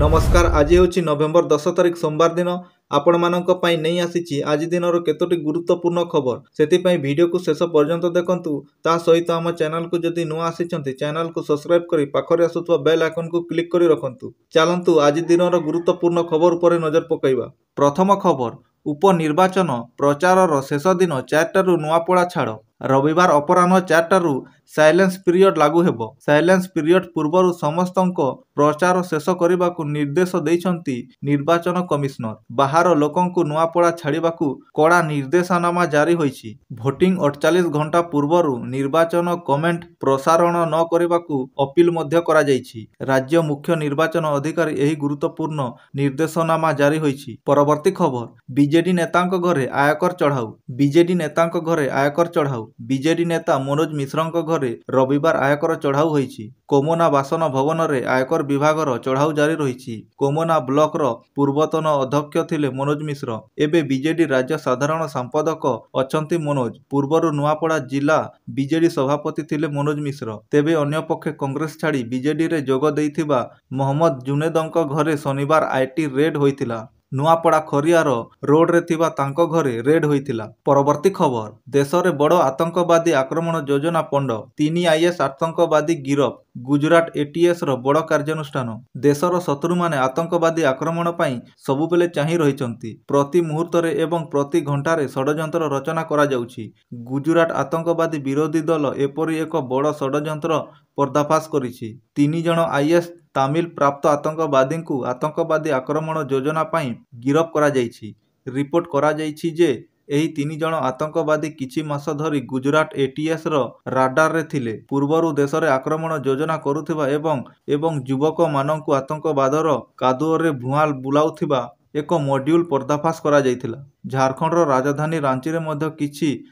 नमस्कार। आज हूँ नवेम्बर 10 तारिख सोमवार दिन। आपण मानक पई नहीं आसीची आज दिनर केतोटी गुरुत्वपूर्ण खबर से वीडियो को शेष पर्यंत देखंतु। ता सहित आम चैनल को जदि नुआ आसीचंती चैनल को सब्सक्राइब करी पाखरे आसुथवा बेल आइकन को क्लिक करी रखंतु। चलंतु आज दिनर गुरुत्वपूर्ण खबर उपरे नजर पकाइबा। प्रथम खबर, उपनिर्वाचन प्रचार शेष दिन 4टारू नुआपड़ा छाड़। रविवार अपराह्न 4टारू साइलेंस पीरियड लागू हेबो। साइलेंस पीरियड पूर्वरु समस्तंको प्रचार शेष करने निर्देश देइछंती निर्वाचन कमिश्नर। बाहर लोकंकु नुआपड़ा छाड़िबाकू कड़ा निर्देशनामा जारी होईछि। भोटिंग 48 घंटा पूर्वरु निर्वाचन कमेंट प्रसारण न करिबाकू अपील मध्य करा जाईछि। राज्य मुख्य निर्वाचन अधिकारी एही गुरुत्वपूर्ण निर्देशनामा जारी होईछि। परवर्ती खबर, बीजेडी नेतांक घरे आयकर चढ़ाऊ। बीजेडी नेतांक घरे आयकर चढ़ाऊ। बीजेडी नेता मनोज मिश्रंक घरे रविवार आयकर चढ़ाऊ होईछि। कोमोना बासन भवन रे आयकर विभागर चढ़ाऊ जारी रहिछि। कोमोना ब्लॉक रो पूर्वतन अध्यक्ष थिले मनोज मिश्र। एबे बीजेडी राज्य साधारण संपादक अछंती मनोज। पूर्वरु नुआपड़ा जिला बीजेडी सभापति थिले मनोज मिश्र। तेबे अन्य पक्षे कांग्रेस छाड़ी बीजेडी रे जोग देइथिबा मोहम्मद जुनेदंक घरे शनिवार आईटी रेड होइथिला। नुआपड़ा खरियार रोड रे थिबा तांको घरे रेड होइथिला। परवर्ती खबर, देश रे बड़ आतंकवादी आक्रमण योजना पंड। 3 आईएस आतंकवादी गिरफ। गुजरात एटीएस रो बड़ कार्यानुष्ठान। देशर शत्रु माने आतंकवादी आक्रमण पई सबुबेले चाहि रहिचंती। प्रति मुहूर्त रे एवं प्रति घंटारे षडयंत्र रचना करा जाउछि। गुजरात आतंकवादी विरोधी दल एपरि एक बड़ षडयंत्र पर्दाफाश करिछि। 3 जण आईएस तामिल प्राप्त आतंकवादी को आतंकवादी आक्रमण योजना पई गिरफ करा जाइछि। रिपोर्ट करा जाइछि जे एही 3 जण आतंकवादी किछि मास धरी गुजरात एटीएस रो राडार रे थिले। पूर्वरु देश रे आक्रमण योजना करुथिबा एवं युवक माननकु आतंकवादर कादुओ रे भुआल बुलाउथिबा एक मॉड्यूल पर्दाफाश करा जाइथिला। झारखंड रो राजधानी रांची रे मध्य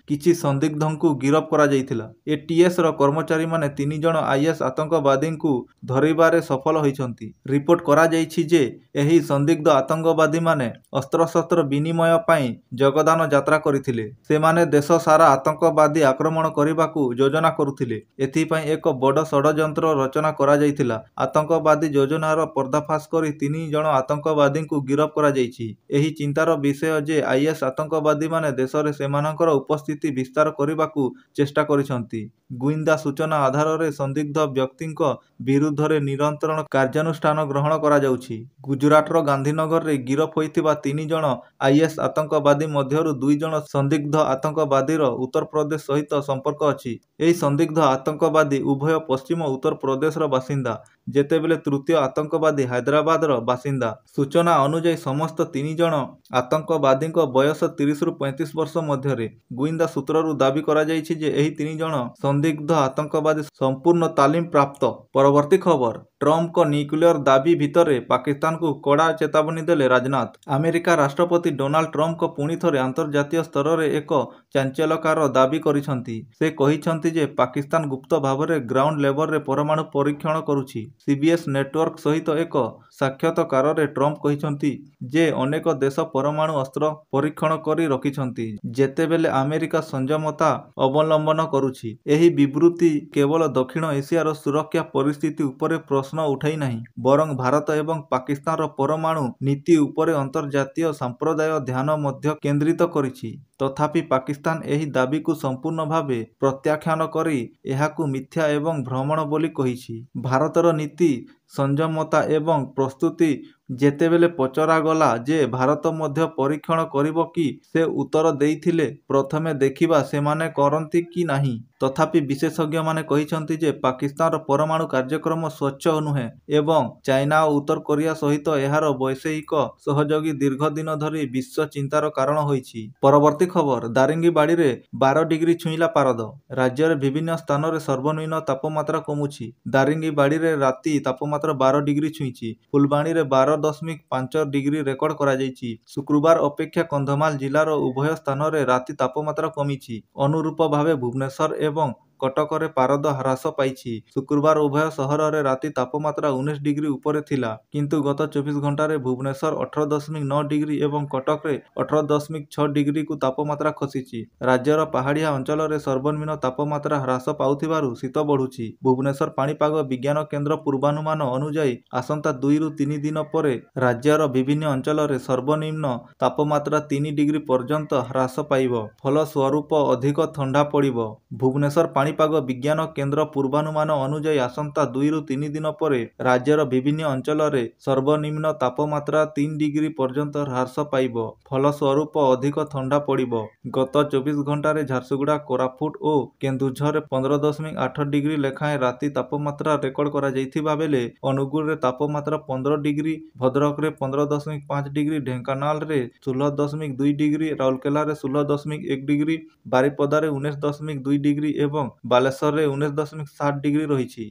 किछि संदिग्धंकु गिरफ करा जाइथिला। एटीएस रो कर्मचारी माने 3 जण आईएस आतंकवादी को धरिबारे सफल होइछंती। रिपोर्ट करा जाइछि जे एही संदिग्ध आतंकवादी माने अस्त्रशस्त्र विनिमय पई जगदान यात्रा करिथिले। से माने देश सारा आतंकवादी आक्रमण करिबाकू योजना करुथिले। एथि पई एक बड़ षडयंत्र रचना करा जाइथिला। आतंकवादी योजनार पर्दाफाश करी 3 जण आतंकवादी को गिरफ करा जाइछि। एही चिंतार विषय जे आईएस आतंकवादी माने देश रे सेमानकर उपस्थिति विस्तार करिबाकू चेष्टा करिसंती। गुइंदा सूचना आधार रे संदिग्ध व्यक्तिंक विरुद्ध रे निरंतर कार्यानुष्ठान ग्रहण करा जाउछि। गुजरात रो गांधीनगर रे गिरफ होइतिबा 3 जण आईएस आतंकवादी मध्यरु 2 जण संदिग्ध आतंकवादी रो उत्तर प्रदेश सहित संपर्क अछि। एही संदिग्ध आतंकवादी उभय पश्चिम उत्तर प्रदेश रो बासिंदा, जेतेबेले तृतीय आतंकवादी हैदराबाद रो बासिंदा। सूचना अनुसार समस्त 3 जण आतंकवादी बयस 30 रु 35 वर्ष मध्य। गुइंदा सूत्ररु दाबी करा जाइछि जे एही 3 जण संदिग्ध आतंकवादी संपूर्ण तालीम प्राप्त। परवर्ती खबर, ट्रम्प को न्यूक्लियर दाबी भितरे पाकिस्तान को कड़ा चेतावनी देले राजनाथ। अमेरिका राष्ट्रपति डोनाल्ड ट्रम्प को पुणी थरे अंतर्जातीय स्तर रे एक चांचल्यकार दाबी करिसंती। से कहिसंती जे पाकिस्तान गुप्त भावरे ग्राउंड लेवल रे परमाणु परीक्षण करुछि। सीबीएस नेटवर्क सहित एक साक्षात्कार रे ट्रम्प कहिसंती जे अनेक देश परमाणु अस्त्र परीक्षण करी रखिछंती, जेतेबेले अमेरिका संयमता अवलंबन करुछि। एही विवृत्ति केवल दक्षिण एशियार सुरक्षा परिस्थिति उपरे प्रश्न उठाई नाही, बरं भारत एवं पाकिस्तान परमाणु नीति उपरे अंतर्जातीय संप्रदाय ध्यान मध्य केंद्रित करिछि। तथापि पाकिस्तान एही दाबी को संपूर्ण भावे प्रत्याख्यान करी एहाकू मिथ्या एवं भ्रमण बोली कहिछि। भारतर नीति संयमता एवं प्रस्तुति जेतेबेले पचरा गला जे भारत मध्य परीक्षण करिबो कि से उत्तर देइथिले प्रथमे देखिबा सेमाने करंती कि नाही। तथापि विशेषज्ञ माने कहिसंती जे पाकिस्तान परमाणु कार्यक्रम स्वच्छ नुहे एवं चाइना और उत्तर कोरिया सहित एहार वैश्विक सहयोगी दीर्घ दिन धरी विश्व चिंतार कारण होइछि। परवर्ती खबर, दारिंगीबाड़ी रे 12 डिग्री छुईला पारद। राज्य रे विभिन्न स्थान रे सर्वनिम्न तापमात्रा कमुछि। दारिंगीबाड़ी रे राति तापमात्रा 12 डिग्री छुईछि। फुलबाणी रे 12.5 डिग्री रेकर्ड करा जाइछि। शुक्रवार अपेक्षा कंधमाल जिलार उभय स्थान रे राति तापमात्रा कमिछि। अनुरूप भावे भुवनेश्वर एवं କଟକରେ ପାରଦ ହ୍ରାସ ପାଇଛି। ଶୁକ୍ରବାର ଉଭୟ ସହରରେ ରାତି ତାପମାତ୍ରା 19 ଡିଗ୍ରୀ ଉପରେ ଥିଲା, କିନ୍ତୁ ଗତ 24 ଘଣ୍ଟାରେ ଭୁବନେଶ୍ୱର 18.9 ଡିଗ୍ରୀ ଏବଂ କଟକରେ 18.6 ଡିଗ୍ରୀକୁ ତାପମାତ୍ରା ଖସିଛି। ରାଜ୍ୟର ପାହାଡ଼ିଆ ଅଞ୍ଚଳରେ ସର୍ବନିମ୍ନ ତାପମାତ୍ରା ହ୍ରାସ ପାଉଥିବାରୁ ଶୀତ ବଢ଼ୁଛି। ଭୁବନେଶ୍ୱର ପାଣିପାଗ ବିଜ୍ଞାନ କେନ୍ଦ୍ର ପୂର୍ବାନୁମାନ ଅନୁଯାୟୀ ଆସନ୍ତା 2ରୁ 3 ଦିନ ପରେ ରାଜ୍ୟର ବିଭିନ୍ନ ଅଞ୍ଚଳରେ ସର୍ବନିମ୍ନ ତାପମାତ୍ରା 3 ଡିଗ୍ରୀ ପର୍ଯ୍ୟନ୍ତ ହ୍ରାସ ପାଇବ। ଫଳସ୍ୱରୂପ ଅଧିକ ଥଣ୍ଡା ପଡ଼ିବ। ଭୁବନେଶ୍ୱର ପାଣିପାଗ ବିଜ୍ଞାନ କେନ୍ଦ୍ର ପୂର୍ବାନୁମାନ ଅନୁଯାୟୀ ଆସନ୍ତା 2ରୁ 3 ଦିନ ପରେ ରାଜ୍ୟର ବିଭିନ୍ନ ଅଞ୍ଚଳରେ ସର୍ବନିମ୍ନ ତାପମାତ୍ରା 3 ଡିଗ୍ରୀ ପର୍ଯ୍ୟନ୍ତ ହ୍ରାସ ପାଇବ। ଫଳସ୍ୱରୂପ ଅଧିକ ଥଣ୍ଡା ପଡ଼ିବ। ଗତ 24 ଘଣ୍ଟାରେ ଝାରସୁଗୁଡ଼ା, କୋରାପୁଟ ଓ କେନ୍ଦୁଝରରେ 15.8 ଡିଗ୍ରୀ ଲେଖାଏଁ ରାତି ତାପମାତ୍ରା ରେକର୍ଡ କରାଯାଇଥିବା ବେଳେ ଅନୁଗୁଳରେ ତାପମାତ୍ରା 15 ଡିଗ୍ରୀ, ଭଦ୍ରକରେ 15.5 ଡିଗ୍ରୀ, ଢେଙ୍କାନାଳରେ 16.2 ଡିଗ୍ରୀ, ରାଉରକେଲାରେ 16.1 ଡିଗ୍ରୀ, ବାରିପଦାରେ 19.2 ଡିଗ୍ରୀ ଏବଂ ବାଲେଶ୍ୱରରେ 19.7 ଡିଗ୍ରୀ ରହିଛି।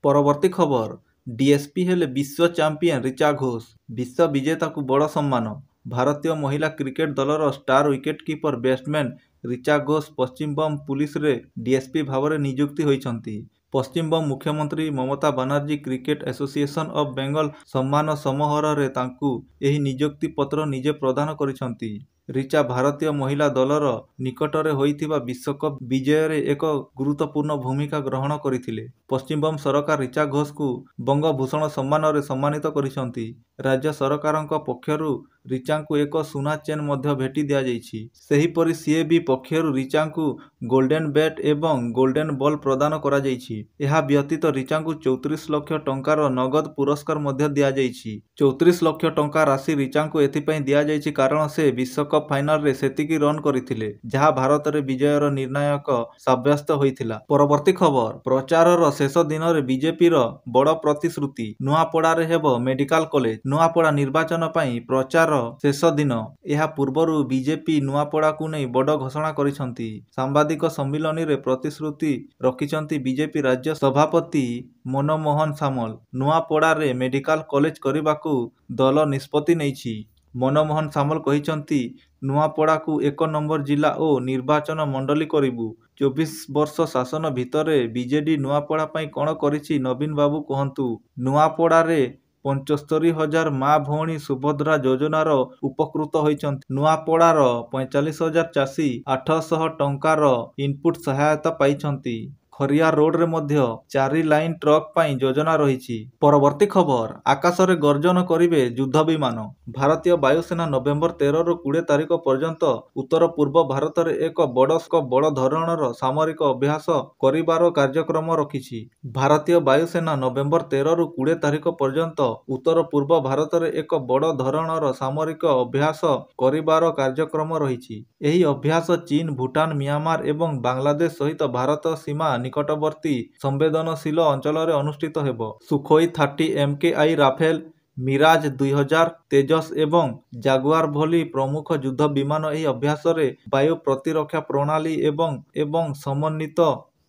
ପରବର୍ତ୍ତୀ ଖବର। ଡିଏସ୍ପି ହେଲେ ବିଶ୍ୱ ଚାମ୍ପିୟନ ରିଚା ଘୋଷ। ବିଶ୍ୱ ବିଜେତାକୁ ବଡ଼ ସମ୍ମାନ। ଭାରତୀୟ ମହିଳା କ୍ରିକେଟ ଦଳର star wicketkeeper batsman Richa Ghosh Paschimbanga ପୁଲିସରେ ଡିଏସ୍ପି ଭାବରେ ନିଯୁକ୍ତି ହୋଇଛନ୍ତି। ପଶ୍ଚିମବଙ୍ଗ ମୁଖ୍ୟମନ୍ତ୍ରୀ Mamata Banerjee cricket association of Bengal ସମ୍ମାନ ସମାରୋହରେ ତାଙ୍କୁ ଏହି ନିଯୁକ୍ତି ପତ୍ର ନିଜେ ପ୍ରଦାନ କରିଛନ୍ତି। ରିଚା ଭାରତୀୟ ମହିଳା ଦଳର ନିକଟରେ ହୋଇଥିବା ବିଶ୍ୱକପ୍ ବିଜୟରେ ଏକ ଗୁରୁତ୍ୱପୂର୍ଣ୍ଣ ଭୂମିକା ଗ୍ରହଣ କରିଥିଲେ। ପଶ୍ଚିମବଙ୍ଗ ସରକାର ରିଚା ଘୋଷଙ୍କୁ ବଙ୍ଗଭୂଷଣ ସମ୍ମାନରେ ସମ୍ମାନିତ କରିଛନ୍ତି। ରାଜ୍ୟ ସରକାରଙ୍କ ପକ୍ଷରୁ ରିଚାଙ୍କୁ ଏକ ସୁନା ଚେନ୍ ମଧ୍ୟ ଭେଟି ଦିଆଯାଇଛି। ସେହିପରି ସିଏବି ପକ୍ଷରୁ ରିଚାଙ୍କୁ ଗୋଲ୍ଡେନ୍ ବ୍ୟାଟ୍ ଏବଂ ଗୋଲ୍ଡେନ୍ ବଲ୍ ପ୍ରଦାନ କରାଯାଇଛି। ଏହା ବ୍ୟତୀତ ରିଚାଙ୍କୁ 34 ଲକ୍ଷ ଟଙ୍କାର ନଗଦ ପୁରସ୍କାର ମଧ୍ୟ ଦିଆଯାଇଛି। 34 ଲକ୍ଷ ଟଙ୍କା ରାଶି ରିଚାଙ୍କୁ ଏଥିପାଇଁ ଦିଆଯାଇଛି କାରଣ ସେ ବିଶ୍ୱକପ୍ ଫାଇନାଲରେ ସେତିକି ରନ୍ କରିଥିଲେ, ଯାହା ଭାରତରେ ବିଜୟର ନିର୍ଣ୍ଣାୟକ ସାବ୍ୟସ୍ତ ହୋଇଥିଲା। ପରବର୍ତ୍ତୀ ଖବର। ପ୍ରଚାରର ଶେଷ ଦିନରେ ବିଜେପିର ବଡ଼ ପ୍ରତିଶ୍ରୁତି। ନୂଆପଡ଼ାରେ ହେବ ମେଡିକାଲ କଲେଜ। ନୂଆପଡ଼ା ନିର୍ବାଚନ ପାଇଁ ପ୍ରଚାର ଶେଷ ଦିନ। ଏହା ପୂର୍ବରୁ ବିଜେପି ନୂଆପଡ଼ାକୁ ନେଇ ବଡ଼ ଘୋଷଣା କରିଛନ୍ତି। ସାମ୍ବାଦିକ ସମ୍ମିଳନୀରେ ପ୍ରତିଶ୍ରୁତି ରଖିଛନ୍ତି ବିଜେପି ରାଜ୍ୟ ସଭାପତି ମନମୋହନ ସାମଲ। ନୂଆପଡ଼ାରେ ମେଡିକାଲ କଲେଜ କରିବାକୁ ଦଳ ନିଷ୍ପତ୍ତି ନେଇଛି। ମନମୋହନ ସାମଲ କହିଛନ୍ତି, ନୂଆପଡ଼ାକୁ 1 ନମ୍ବର ଜିଲ୍ଲା ଓ ନିର୍ବାଚନ ମଣ୍ଡଳୀ କରିବୁ। 24 ବର୍ଷ ଶାସନ ଭିତରେ ବିଜେଡି ନୂଆପଡ଼ା ପାଇଁ କ'ଣ କରିଛି ନବୀନ ବାବୁ କୁହନ୍ତୁ। ନୂଆପଡ଼ାରେ 75,000 ମା ଭଉଣୀ ସୁଭଦ୍ରା ଯୋଜନାର ଉପକୃତ ହୋଇଛନ୍ତି। ନୂଆପଡ଼ାର 45,000 ଚାଷୀ 800 ଟଙ୍କାର ଇନପୁଟ ସହାୟତା ପାଇଛନ୍ତି। ଖରିଆର ରୋଡରେ ମଧ୍ୟ 4 ଲାଇନ୍ ଟ୍ରକ୍ ପାଇଁ ଯୋଜନା ରହିଛି। ପରବର୍ତ୍ତୀ ଖବର। ଆକାଶରେ ଗର୍ଜନ କରିବେ ଯୁଦ୍ଧ ବିମାନ। ଭାରତୀୟ ବାୟୁସେନା ନଭେମ୍ବର 13ରୁ 20 ତାରିଖ ପର୍ଯ୍ୟନ୍ତ ଉତ୍ତର ପୂର୍ବ ଭାରତରେ ଏକ ବଡ଼ ଧରଣର ସାମରିକ ଅଭ୍ୟାସ କରିବାର କାର୍ଯ୍ୟକ୍ରମ ରଖିଛି। ଭାରତୀୟ ବାୟୁସେନା ନଭେମ୍ବର 13ରୁ 20 ତାରିଖ ପର୍ଯ୍ୟନ୍ତ ଉତ୍ତର ପୂର୍ବ ଭାରତରେ ଏକ ବଡ଼ ଧରଣର ସାମରିକ ଅଭ୍ୟାସ କରିବାର କାର୍ଯ୍ୟକ୍ରମ ରହିଛି। ଏହି ଅଭ୍ୟାସ ଚୀନ, ଭୁଟାନ, ମିଆଁମାର ଏବଂ ବାଂଲାଦେଶ ସହିତ ଭାରତ ସୀମା ନିକଟବର୍ତ୍ତୀ ସମ୍ବେଦନଶୀଳ ଅଞ୍ଚଳରେ ଅନୁଷ୍ଠିତ ହେବ। Sukhoi 30 MKI, Rafale, Mirage 2000, Tejas ଏବଂ ଜାଗୁଆର ଭଳି ପ୍ରମୁଖ ଯୁଦ୍ଧ ବିମାନ ଏହି ଅଭ୍ୟାସରେ ବାୟୁ ପ୍ରତିରକ୍ଷା ପ୍ରଣାଳୀ ଏବଂ ସମନ୍ୱିତ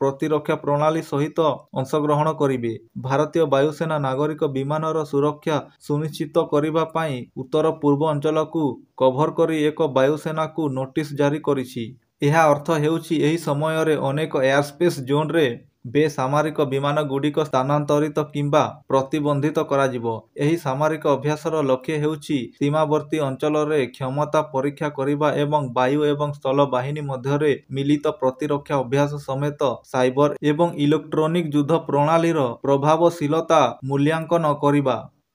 ପ୍ରତିରକ୍ଷା ପ୍ରଣାଳୀ ସହିତ ଅଂଶଗ୍ରହଣ କରିବେ। ଭାରତୀୟ ବାୟୁସେନା ନାଗରିକ ବିମାନର ସୁରକ୍ଷା ସୁନିଶ୍ଚିତ କରିବା ପାଇଁ ଉତ୍ତର ପୂର୍ବ ଅଞ୍ଚଳକୁ କଭର କରି ଏକ ବାୟୁସେନାକୁ ନୋଟିସ ଜାରି କରିଛି। ଏହା ଅର୍ଥ ହେଉଛି ଏହି ସମୟରେ ଅନେକ ଏୟାରସ୍ପେସ୍ ଜୋନ୍ରେ ବେସାମରିକ ବିମାନଗୁଡ଼ିକ ସ୍ଥାନାନ୍ତରିତ କିମ୍ବା ପ୍ରତିବନ୍ଧିତ କରାଯିବ। ଏହି ସାମରିକ ଅଭ୍ୟାସର ଲକ୍ଷ୍ୟ ହେଉଛି ସୀମାବର୍ତ୍ତୀ ଅଞ୍ଚଳରେ କ୍ଷମତା ପରୀକ୍ଷା କରିବା ଏବଂ ବାୟୁ ଏବଂ ସ୍ଥଳ ବାହିନୀ ମଧ୍ୟରେ ମିଳିତ ପ୍ରତିରକ୍ଷା ଅଭ୍ୟାସ ସମେତ ସାଇବର ଏବଂ ଇଲେକ୍ଟ୍ରୋନିକ ଯୁଦ୍ଧ ପ୍ରଣାଳୀର ପ୍ରଭାବଶୀଳତା ମୂଲ୍ୟାଙ୍କନ କରିବା।